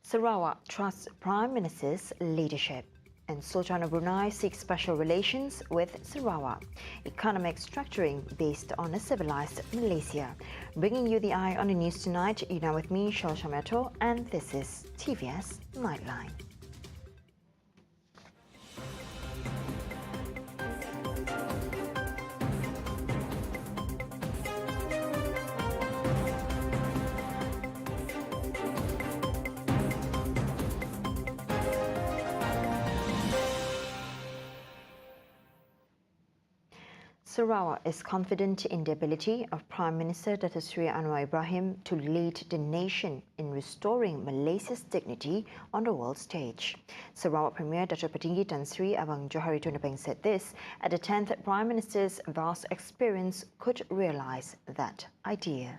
Sarawak trusts Prime Minister's leadership, and Sultan of Brunei seeks special relations with Sarawak. Economic structuring based on a civilized Malaysia. Bringing you the eye on the news tonight, you're now with me, Shalshameto, and this is TVS Nightline. Sarawak is confident in the ability of Prime Minister Datuk Seri Anwar Ibrahim to lead the nation in restoring Malaysia's dignity on the world stage. Sarawak Premier Datuk Petinggi Tan Sri Abang Johari Tunapeng said this at the 10th Prime Minister's vast experience could realise that idea.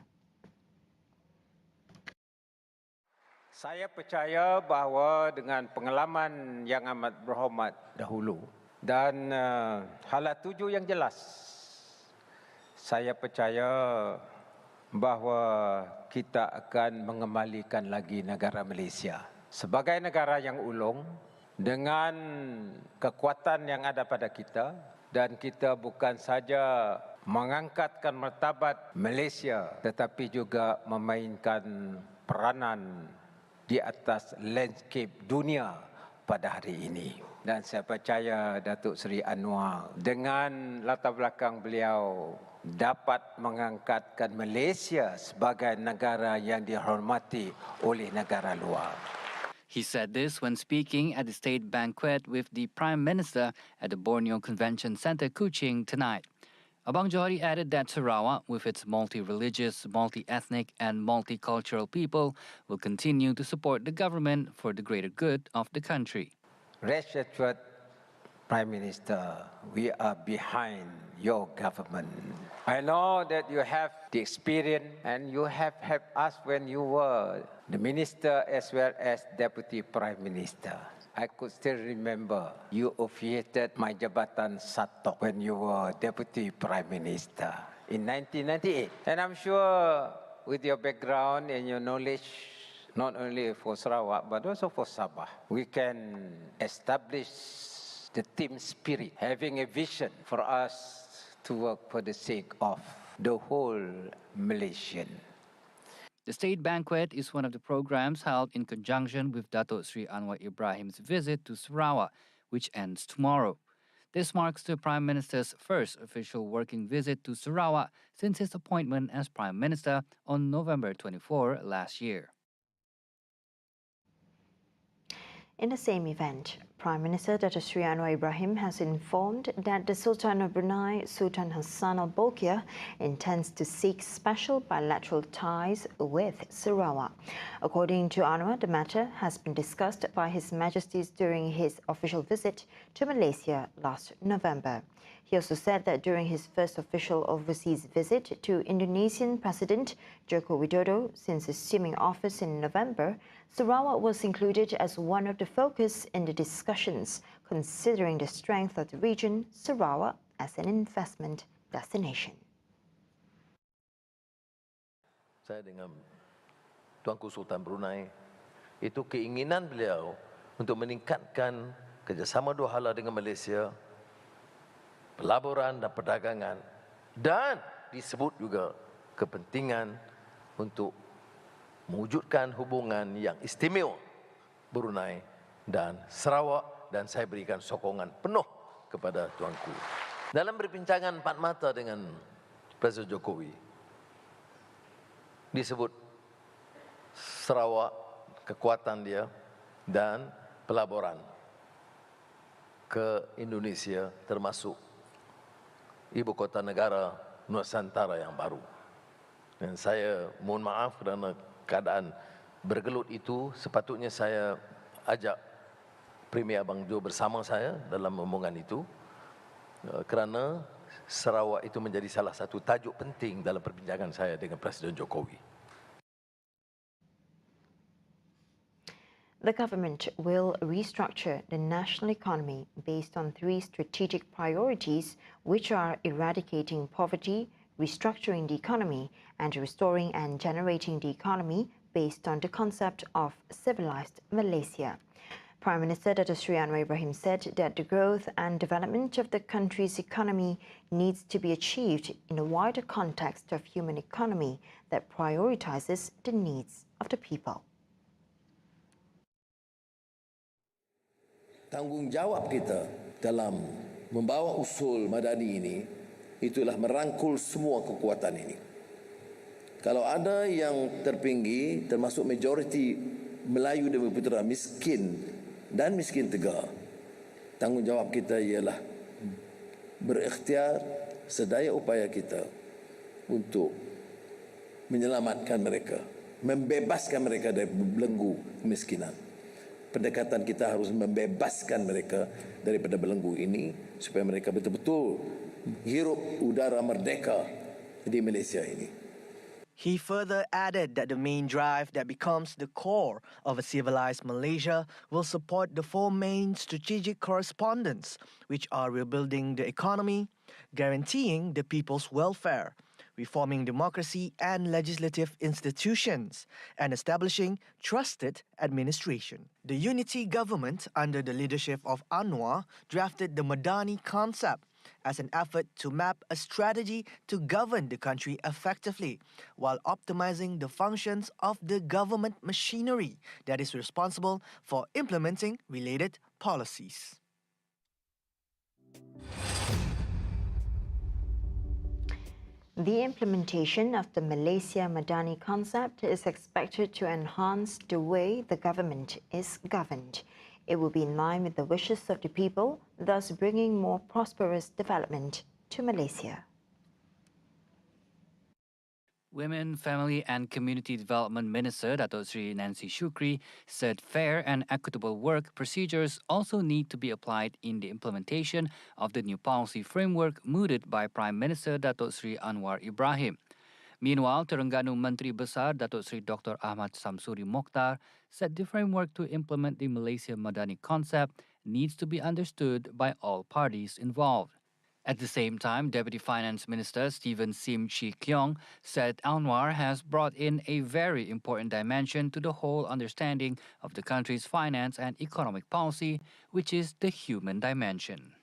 Saya percaya bahawa dengan pengalaman yang amat berhormat dahulu dan halat tuju yang jelas, saya percaya bahawa kita akan mengembalikan lagi negara Malaysia sebagai negara yang ulung dengan kekuatan yang ada pada kita, dan kita bukan saja mengangkatkan martabat Malaysia tetapi juga memainkan peranan di atas landscape dunia pada hari ini. Dan saya percaya Datuk Seri Anwar dengan latar belakang beliau dapat mengangkatkan Malaysia sebagai negara yang dihormati oleh negara luar. He said this when speaking at the state banquet with the Prime Minister at the Borneo Convention Centre, Kuching, tonight. Abang Johari added that Sarawak, with its multi-religious, multi-ethnic and multicultural people, will continue to support the government for the greater good of the country. Rest assured, Prime Minister, we are behind your government. I know that you have the experience and you have helped us when you were the Minister as well as Deputy Prime Minister. I could still remember you officiated my Jabatan Satok when you were Deputy Prime Minister in 1998. And I'm sure with your background and your knowledge, not only for Sarawak but also for Sabah, we can establish the team spirit, having a vision for us to work for the sake of the whole Malaysian. The state banquet is one of the programs held in conjunction with Datuk Seri Anwar Ibrahim's visit to Sarawak, which ends tomorrow. This marks the Prime Minister's first official working visit to Sarawak since his appointment as Prime Minister on November 24 last year. In the same event, Prime Minister Datuk Seri Anwar Ibrahim has informed that the Sultan of Brunei, Sultan Hassan Al Bolkiah, intends to seek special bilateral ties with Sarawak. According to Anwar, the matter has been discussed by His Majesty's during his official visit to Malaysia last November. He also said that during his first official overseas visit to Indonesian President Joko Widodo since assuming office in November, Sarawak was included as one of the focus in the discussions, considering the strength of the region, Sarawak as an investment destination. Saya dengan Tuanku Sultan Brunei, itu keinginan beliau untuk meningkatkan kerjasama dua hala dengan Malaysia, pelaburan dan perdagangan, dan disebut juga kepentingan untuk mewujudkan hubungan yang istimewa Brunei dan Sarawak, dan saya berikan sokongan penuh kepada tuanku. Dalam perbincangan empat mata dengan Presiden Jokowi, disebut Sarawak, kekuatan dia dan pelaburan ke Indonesia termasuk ibu kota negara Nusantara yang baru. Dan saya mohon maaf kerana keadaan bergelut itu, sepatutnya saya ajak Premier Abang Jo bersama saya dalam omongan itu, kerana Sarawak itu menjadi salah satu tajuk penting dalam perbincangan saya dengan Presiden Jokowi. The government will restructure the national economy based on three strategic priorities, which are eradicating poverty, restructuring the economy, and restoring and generating the economy based on the concept of civilized Malaysia. Prime Minister Dato' Sri Anwar Ibrahim said that the growth and development of the country's economy needs to be achieved in a wider context of human economy that prioritizes the needs of the people. Tanggungjawab kita dalam membawa usul madani ini itulah merangkul semua kekuatan ini. Kalau ada yang terpinggi termasuk majoriti Melayu dan Putera miskin dan miskin tegar, tanggungjawab kita ialah berikhtiar sedaya upaya kita untuk menyelamatkan mereka, membebaskan mereka dari belenggu kemiskinan. Pendekatan kita harus membebaskan mereka daripada belenggu ini supaya mereka betul-betul hirup udara merdeka di Malaysia ini. He further added that the main drive that becomes the core of a civilized Malaysia will support the four main strategic correspondents, which are rebuilding the economy, guaranteeing the people's welfare, reforming democracy and legislative institutions, and establishing trusted administration. The unity government under the leadership of Anwar drafted the Madani concept as an effort to map a strategy to govern the country effectively while optimizing the functions of the government machinery that is responsible for implementing related policies. The implementation of the Malaysia Madani concept is expected to enhance the way the government is governed. It will be in line with the wishes of the people, thus bringing more prosperous development to Malaysia. Women, Family and Community Development Minister Dato' Sri Nancy Shukri said fair and equitable work procedures also need to be applied in the implementation of the new policy framework mooted by Prime Minister Dato' Sri Anwar Ibrahim. Meanwhile, Terengganu Menteri Besar Dato' Sri Dr. Ahmad Samsuri Mokhtar said the framework to implement the Malaysia Madani concept needs to be understood by all parties involved. At the same time, Deputy Finance Minister Stephen Sim Chi Keong said Anwar has brought in a very important dimension to the whole understanding of the country's finance and economic policy, which is the human dimension.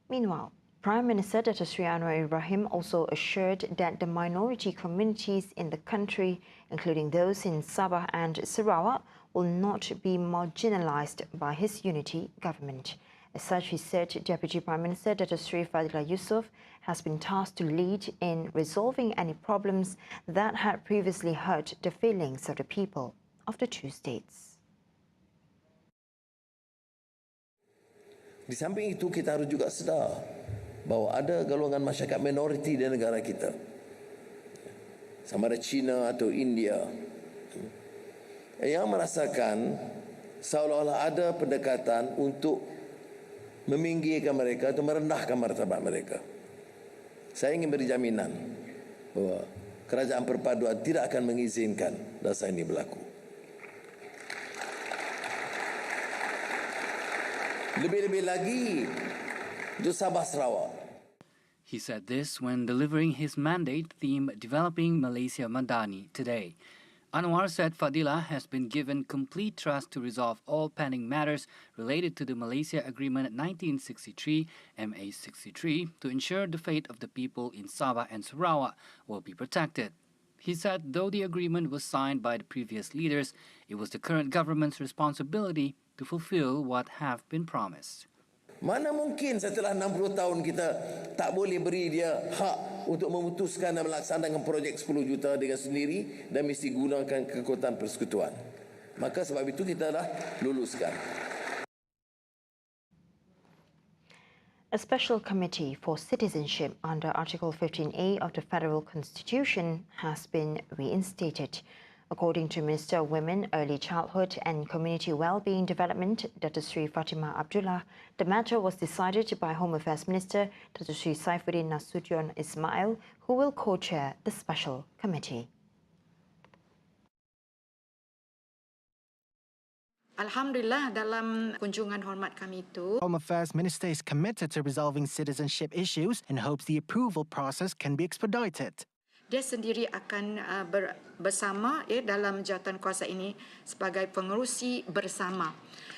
Meanwhile, Prime Minister Dato' Sri Anwar Ibrahim also assured that the minority communities in the country, including those in Sabah and Sarawak, will not be marginalized by his unity government. As such, he said Deputy Prime Minister Dato' Sri Fadilah Yusof has been tasked to lead in resolving any problems that had previously hurt the feelings of the people of the two states. Di samping itu, kita harus juga sedar bahawa ada golongan masyarakat minoriti di negara kita, sama ada China atau India, yang merasakan seolah-olah ada pendekatan untuk meminggirkan mereka atau merendahkan martabat mereka. Saya ingin beri jaminan bahawa kerajaan perpaduan tidak akan mengizinkan rasa ini berlaku. Lebih-lebih lagi untuk Sabah Sarawak. He said this when delivering his mandate theme Developing Malaysia Madani today. Anwar said Fadilah has been given complete trust to resolve all pending matters related to the Malaysia Agreement 1963, MA63, to ensure the fate of the people in Sabah and Sarawak will be protected. He said though the agreement was signed by the previous leaders, it was the current government's responsibility to fulfill what have been promised. Mana mungkin setelah 60 tahun kita tak boleh beri dia hak untuk memutuskan dan melaksanakan projek 10 juta dengan sendiri dan mesti gunakan kekuatan persekutuan. Maka sebab itu kita dah luluskan. A special committee for citizenship under Article 15A of the Federal Constitution has been reinstated. According to Minister of Women, Early Childhood and Community Wellbeing Development, Dato' Sri Fatimah Abdullah, the matter was decided by Home Affairs Minister Dato' Sri Saifuddin Nasution Ismail, who will co-chair the special committee. Alhamdulillah, dalam kunjungan hormat kami itu, Home Affairs Minister is committed to resolving citizenship issues and hopes the approval process can be expedited. dia sendiri akan bersama dalam jawatankuasa ini sebagai pengerusi bersama.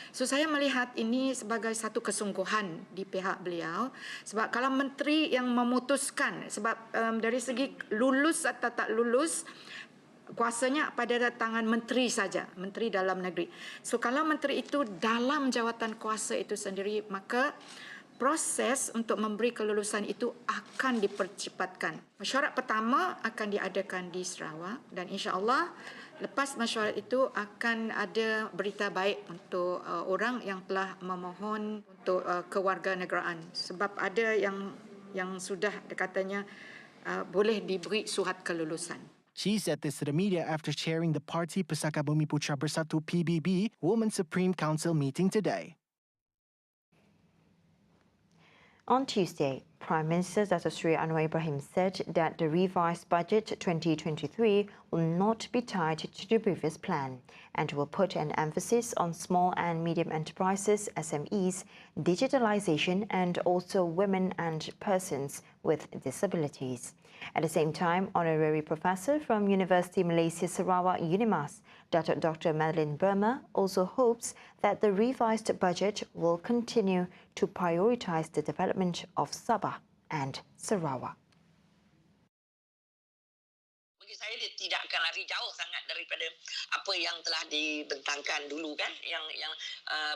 So saya melihat ini sebagai satu kesungguhan di pihak beliau, sebab kalau menteri yang memutuskan, sebab dari segi lulus atau tak lulus, kuasanya pada tangan menteri saja, menteri dalam negeri. So kalau menteri itu dalam jawatan kuasa itu sendiri, maka proses untuk memberi kelulusan itu akan dipercepatkan. Mesyuarat pertama akan diadakan di Sarawak dan insya-Allah lepas mesyuarat itu akan ada berita baik untuk orang yang telah memohon untuk kewarganegaraan, sebab ada yang sudah katanya boleh diberi surat kelulusan. She said this to the media after chairing the Parti Pusaka Bumi Putra Bersatu PBB Women's Supreme Council meeting today. On Tuesday, Prime Minister Dato' Sri Anwar Ibrahim said that the revised budget 2023 will not be tied to the previous plan and will put an emphasis on small and medium enterprises, SMEs, digitalization and also women and persons with disabilities. At the same time, Honorary Professor from University Malaysia Sarawak UNIMAS, Dr. Madeline Burma, also hopes that the revised budget will continue to prioritise the development of Sabah and Sarawak. Bagi saya dia tidak akan lari jauh sangat daripada apa yang telah dibentangkan dulu kan, yang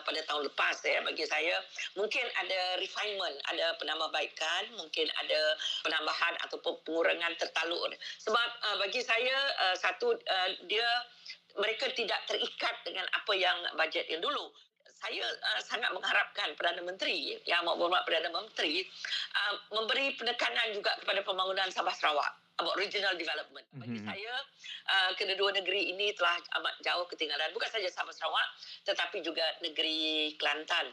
pada tahun lepas bagi saya mungkin ada refinement, ada penambahbaikan, mungkin ada penambahan ataupun pengurangan tertaluk. Sebab bagi saya mereka tidak terikat dengan apa yang bajet yang dulu. Saya sangat mengharapkan Perdana Menteri, Yang Amat Berhormat Perdana Menteri, memberi penekanan juga kepada pembangunan Sabah Sarawak, about regional development. Bagi saya, kedua-dua negeri ini telah amat jauh ketinggalan. Bukan saja Sabah Sarawak, tetapi juga negeri Kelantan.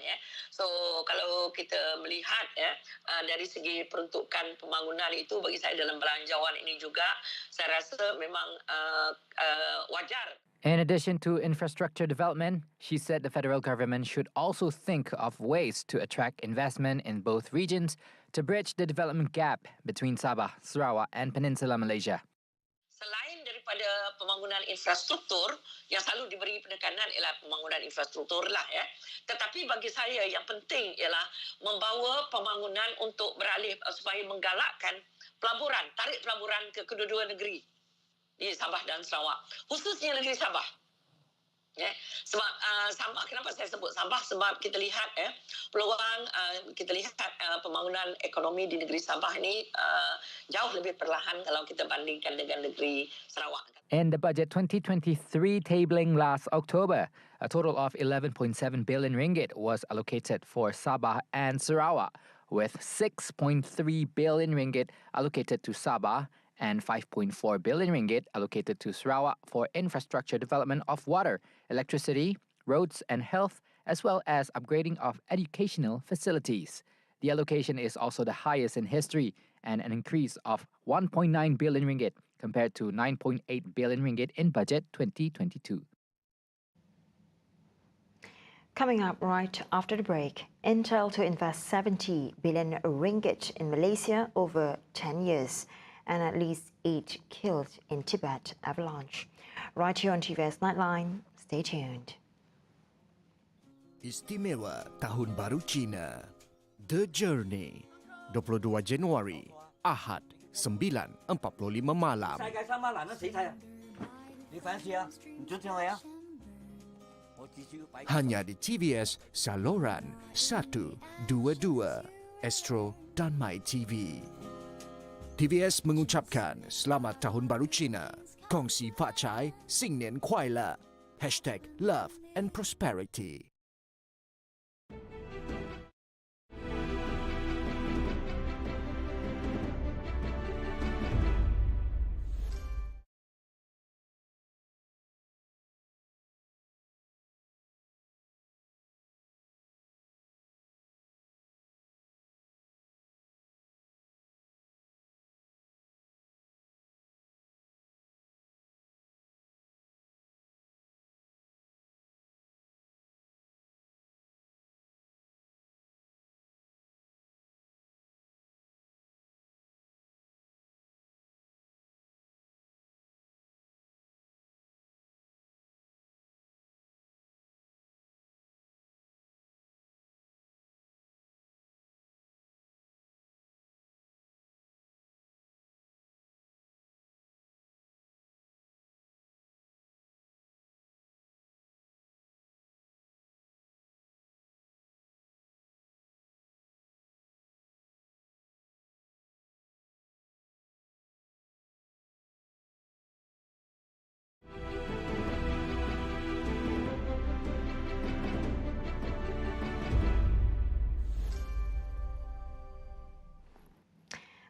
So, kalau kita melihat dari segi peruntukan pembangunan itu, bagi saya dalam belanjawan ini juga, saya rasa memang wajar. In addition to infrastructure development, she said the federal government should also think of ways to attract investment in both regions to bridge the development gap between Sabah, Sarawak and Peninsular Malaysia. Selain daripada pembangunan infrastruktur, yang selalu diberi penekanan ialah pembangunan infrastruktur lah. Tetapi bagi saya yang penting ialah membawa pembangunan untuk beralih supaya menggalakkan pelaburan, tarik pelaburan ke kedua-dua negeri di Sabah dan Sarawak, khususnya negeri Sabah. Sebab Sabah, kenapa saya sebut Sabah? Sebab kita lihat peluang, kita lihat pembangunan ekonomi di negeri Sabah ini jauh lebih perlahan kalau kita bandingkan dengan negeri Sarawak. In the budget 2023 tabling last October, a total of 11.7 billion ringgit was allocated for Sabah and Sarawak, with 6.3 billion ringgit allocated to Sabah and 5.4 billion ringgit allocated to Sarawak for infrastructure development of water, electricity, roads and health, as well as upgrading of educational facilities. The allocation is also the highest in history and an increase of 1.9 billion ringgit compared to 9.8 billion ringgit in budget 2022. Coming up right after the break, Intel to invest 70 billion ringgit in Malaysia over 10 years. And at least 8 killed in Tibet avalanche. Right here on TVS Nightline, stay tuned. Istimewa Tahun Baru Cina, The Journey, 22 Januari, Ahad, 9:45 malam. Hanya di TVS saluran 122, Astro dan My TV. TVS mengucapkan Selamat Tahun Baru Cina. Kongsi Pak Chai, Sing Nian Kuai Le. #Love and Prosperity.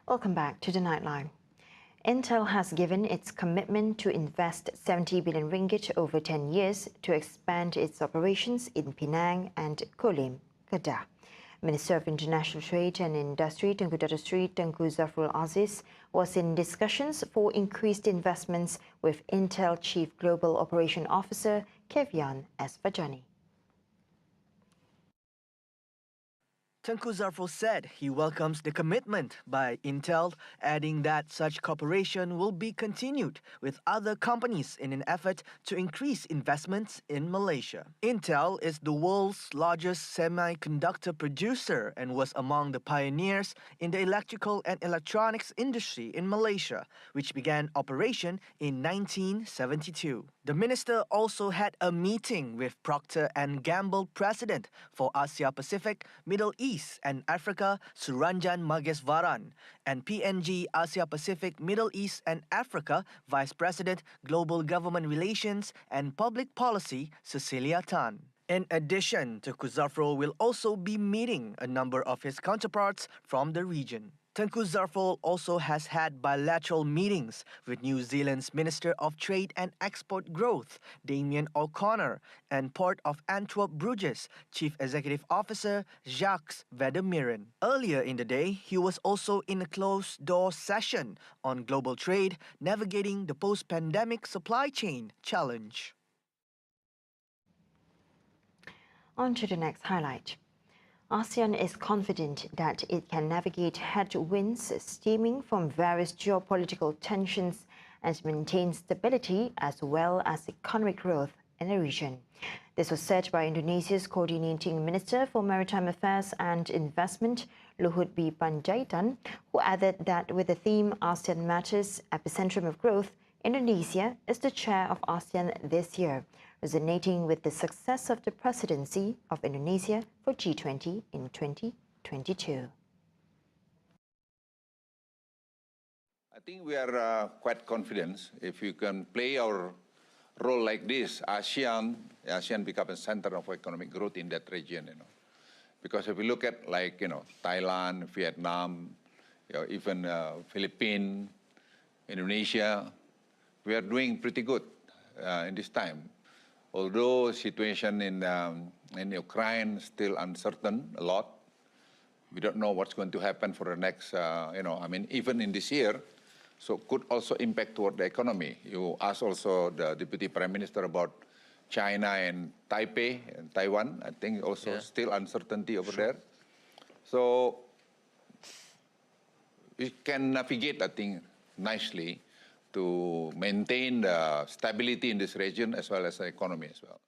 Welcome back to the Nightline. Intel has given its commitment to invest 70 billion ringgit over 10 years to expand its operations in Penang and Kolim, Kedah. Minister of International Trade and Industry Tengku Dato' Sri Tengku Zafrul Aziz was in discussions for increased investments with Intel Chief Global Operation Officer Kevian S. Fajani. Tengku Zafrul said he welcomes the commitment by Intel, adding that such cooperation will be continued with other companies in an effort to increase investments in Malaysia. Intel is the world's largest semiconductor producer and was among the pioneers in the electrical and electronics industry in Malaysia, which began operation in 1972. The minister also had a meeting with Procter & Gamble President for Asia Pacific, Middle East and Africa, Suranjan Mageswaran, and PNG Asia Pacific, Middle East and Africa Vice President, Global Government Relations and Public Policy, Cecilia Tan. In addition, Tengku Zafrul will also be meeting a number of his counterparts from the region. Tengku Zafrul also has had bilateral meetings with New Zealand's Minister of Trade and Export Growth, Damien O'Connor, and Port of Antwerp Bruges Chief Executive Officer Jacques Vademiren. Earlier in the day, he was also in a closed-door session on global trade, navigating the post-pandemic supply chain challenge. On to the next highlight. ASEAN is confident that it can navigate headwinds stemming from various geopolitical tensions and maintain stability as well as economic growth in the region. This was said by Indonesia's Coordinating Minister for Maritime Affairs and Investment, Luhut B. Panjaitan, who added that with the theme ASEAN Matters, Epicentrum of Growth, Indonesia is the chair of ASEAN this year, resonating with the success of the presidency of Indonesia for G20 in 2022. I think we are quite confident if you can play our role like this, ASEAN becomes a center of economic growth in that region, Because if we look at Thailand, Vietnam, even Philippines, Indonesia, we are doing pretty good in this time. Although situation in Ukraine still uncertain a lot, we don't know what's going to happen for the next, even in this year, so could also impact toward the economy. You asked also the Deputy Prime Minister about China and Taipei and Taiwan. I think also still uncertainty over there. So we can navigate, I think, nicely to maintain the stability in this region as well as the economy as well.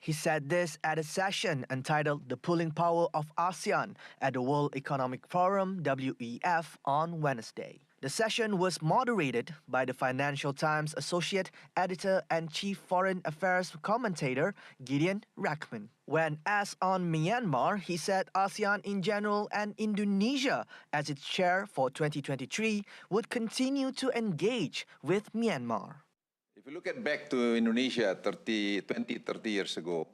He said this at a session entitled The Pulling Power of ASEAN at the World Economic Forum, WEF, on Wednesday. The session was moderated by the Financial Times Associate Editor and Chief Foreign Affairs Commentator, Gideon Rachman. When asked on Myanmar, he said ASEAN in general and Indonesia as its chair for 2023 would continue to engage with Myanmar. If you look back to Indonesia 20, 30 years ago,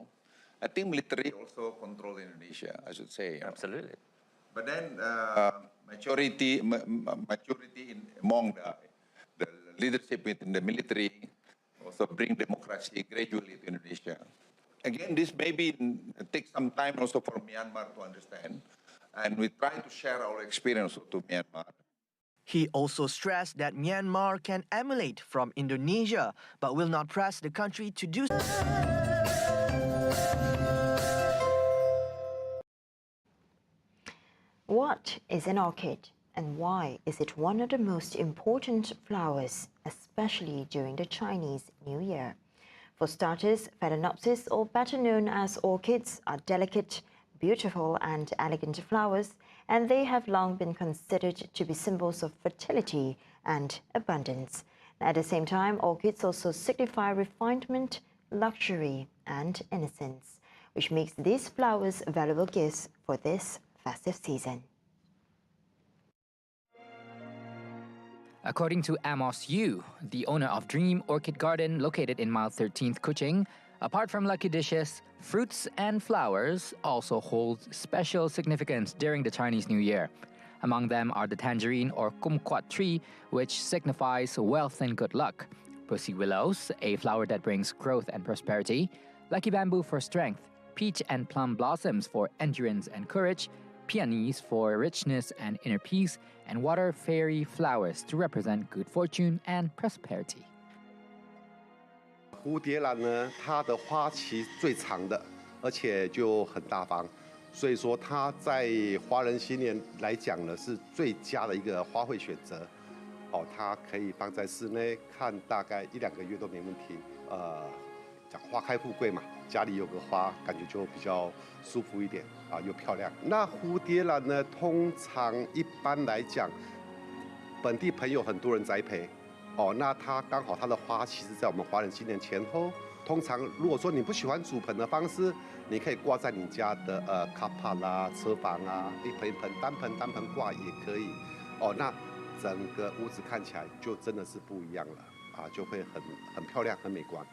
I think military also controlled Indonesia, I should say. Absolutely. But then maturity among the leadership within the military also bring democracy gradually to Indonesia. Again, this maybe takes some time also for Myanmar to understand, and we try to share our experience to Myanmar. He also stressed that Myanmar can emulate from Indonesia, but will not press the country to do so. What is an orchid, and why is it one of the most important flowers, especially during the Chinese New Year? For starters, Phalaenopsis, or better known as orchids, are delicate, beautiful and elegant flowers, and they have long been considered to be symbols of fertility and abundance. At the same time, orchids also signify refinement, luxury and innocence, which makes these flowers valuable gifts for this festive season. According to Amos Yu, the owner of Dream Orchid Garden located in Mile 13th, Kuching, apart from lucky dishes, fruits and flowers also hold special significance during the Chinese New Year. Among them are the tangerine or kumquat tree, which signifies wealth and good luck, pussy willows, a flower that brings growth and prosperity, lucky bamboo for strength, peach and plum blossoms for endurance and courage, peonies for richness and inner peace, and water fairy flowers to represent good fortune and prosperity. 蝴蝶兰呢，它的花期最长的，而且就很大方，所以说它在华人新年来讲呢，是最佳的一个花卉选择。哦，它可以放在室内看，大概1-2个月都没问题。讲花开富贵嘛，家里有个花，感觉就比较舒服一点啊，又漂亮。那蝴蝶兰呢，通常一般来讲，本地朋友很多人栽培。 哦，那它刚好它的花期是在我们华人新年前后。通常如果说你不喜欢主盆的方式，你可以挂在你家的卡帕啦、车房啊，一盆一盆单盆挂也可以。哦，那整个屋子看起来就真的是不一样了啊，就会很漂亮、很美观。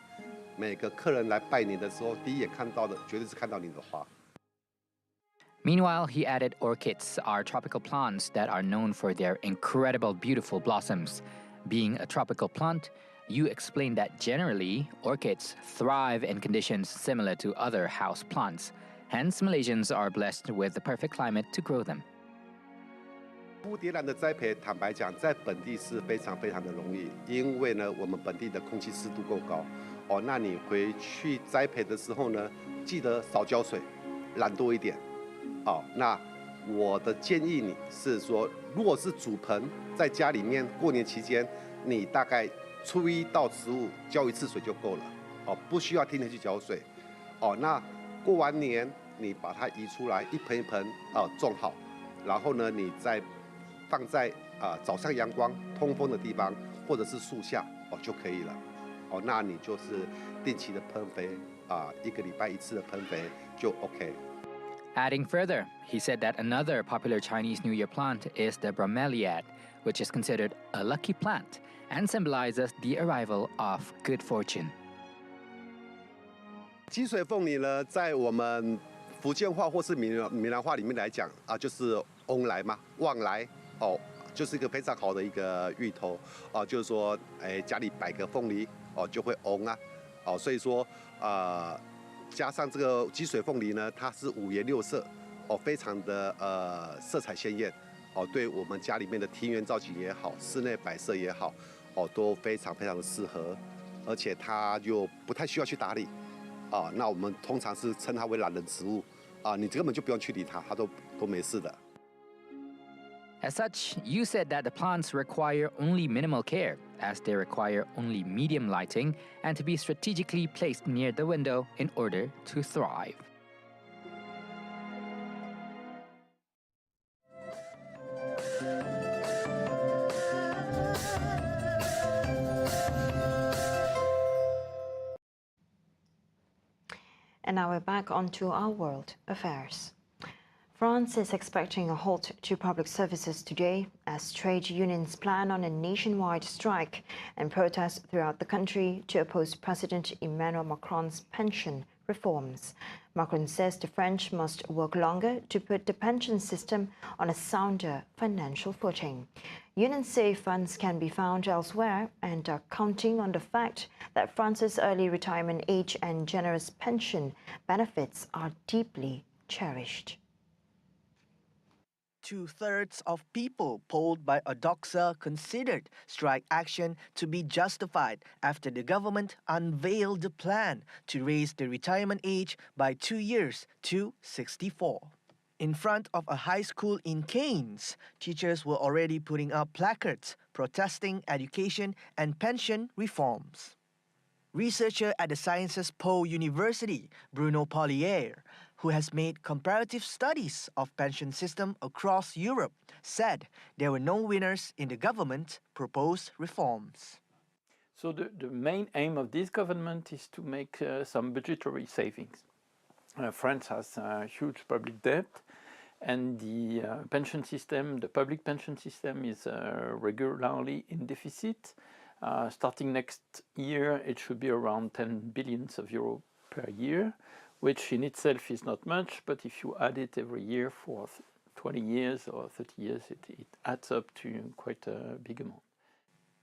每个客人来拜年的时候，第一眼看到的绝对是看到你的花。 Meanwhile, he added orchids are tropical plants that are known for their incredible beautiful blossoms. Being a tropical plant, you explained that generally, orchids thrive in conditions similar to other house plants. Hence, Malaysians are blessed with the perfect climate to grow them. 蝴蝶兰的栽培，坦白讲，在本地是非常的容易，因为呢，我们本地的空气湿度够高。哦，那你回去栽培的时候呢，记得少浇水，懒多一点。哦，那我的建议你是说，如果是主盆，在家里面过年期间，你大概初1到15浇1次水就够了。哦，不需要天天去浇水。哦，那过完年你把它移出来，一盆一盆种好，然后呢，你再放在早上阳光通风的地方，或者是树下就可以了。哦，那你就是定期的喷肥1个礼拜1次的喷肥就 OK。 Adding further, he said that another popular Chinese New Year plant is the bromeliad, which is considered a lucky plant and symbolizes the arrival of good fortune. 积水凤梨呢，在我们福建话或是闽南话里面来讲就是翁来嘛，旺来哦，就是一个非常好的一个芋头就是说，家里摆个凤梨就会翁所以说加上这个积水凤梨呢，它是5颜6色非常的色彩鲜艳对我们家里面的庭园造景也好，室内摆设也好都非常的适合，而且它又不太需要去打理那我们通常是称它为懒人植物你根本就不用去理它，它都没事的。 As such, you said that the plants require only minimal care, as they require only medium lighting and to be strategically placed near the window in order to thrive. And now we're back onto our world affairs. France is expecting a halt to public services today as trade unions plan on a nationwide strike and protest throughout the country to oppose President Emmanuel Macron's pension reforms. Macron says the French must work longer to put the pension system on a sounder financial footing. Unions say funds can be found elsewhere and are counting on the fact that France's early retirement age and generous pension benefits are deeply cherished. 2/3 of people polled by Odoxa considered strike action to be justified after the government unveiled the plan to raise the retirement age by 2 years to 64. In front of a high school in Cairns, teachers were already putting up placards protesting education and pension reforms. Researcher at the Sciences Po University, BRUNEI, who has made comparative studies of pension system across Europe, said there were no winners in the government proposed reforms. So the main aim of this government is to make some budgetary savings. France has a huge public debt, and the pension system, the public pension system, is regularly in deficit. Starting next year, it should be around 10 billions of euro per year, which in itself is not much, but if you add it every year for 20 years or 30 years, it adds up to quite a big amount.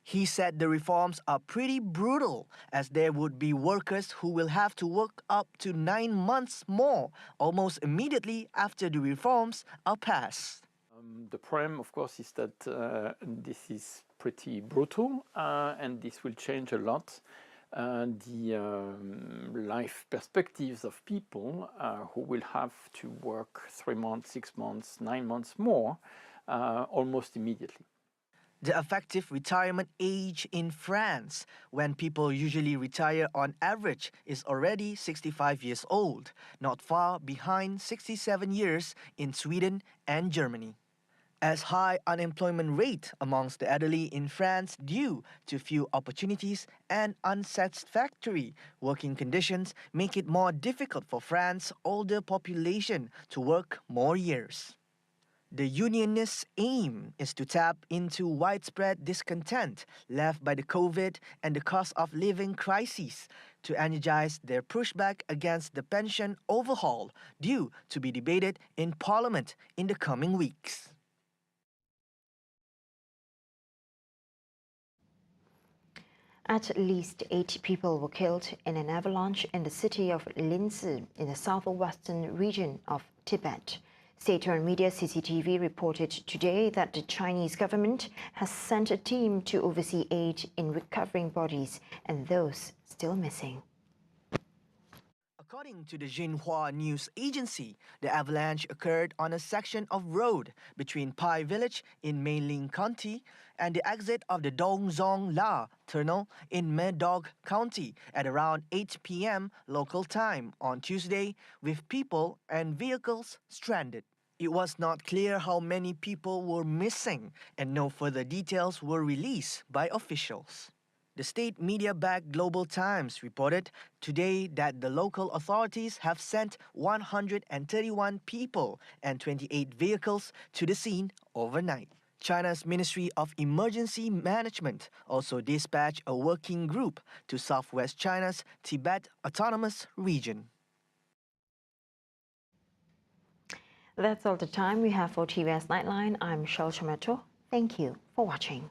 He said the reforms are pretty brutal, as there would be workers who will have to work up to 9 months more, almost immediately after the reforms are passed. The problem, of course, is that this is pretty brutal, and this will change a lot the life perspectives of people who will have to work 3 months, 6 months, 9 months more, almost immediately. The effective retirement age in France, when people usually retire on average, is already 65 years old, not far behind 67 years in Sweden and Germany. As high unemployment rate amongst the elderly in France due to few opportunities and unsatisfactory working conditions make it more difficult for France's older population to work more years. The unionists' aim is to tap into widespread discontent left by the COVID and the cost of living crises to energize their pushback against the pension overhaul due to be debated in Parliament in the coming weeks. At least 8 people were killed in an avalanche in the city of Linzi in the southwestern region of Tibet. State-owned media CCTV reported today that the Chinese government has sent a team to oversee aid in recovering bodies and those still missing. According to the Xinhua news agency, the avalanche occurred on a section of road between Pai village in Meiling County and the exit of the Dongzong La tunnel in Medog County at around 8 p.m. local time on Tuesday, with people and vehicles stranded. It was not clear how many people were missing, and no further details were released by officials. The state media-backed Global Times reported today that the local authorities have sent 131 people and 28 vehicles to the scene overnight. China's Ministry of Emergency Management also dispatched a working group to southwest China's Tibet Autonomous Region. That's all the time we have for TVS Nightline. I'm Shel Chamato. Thank you for watching.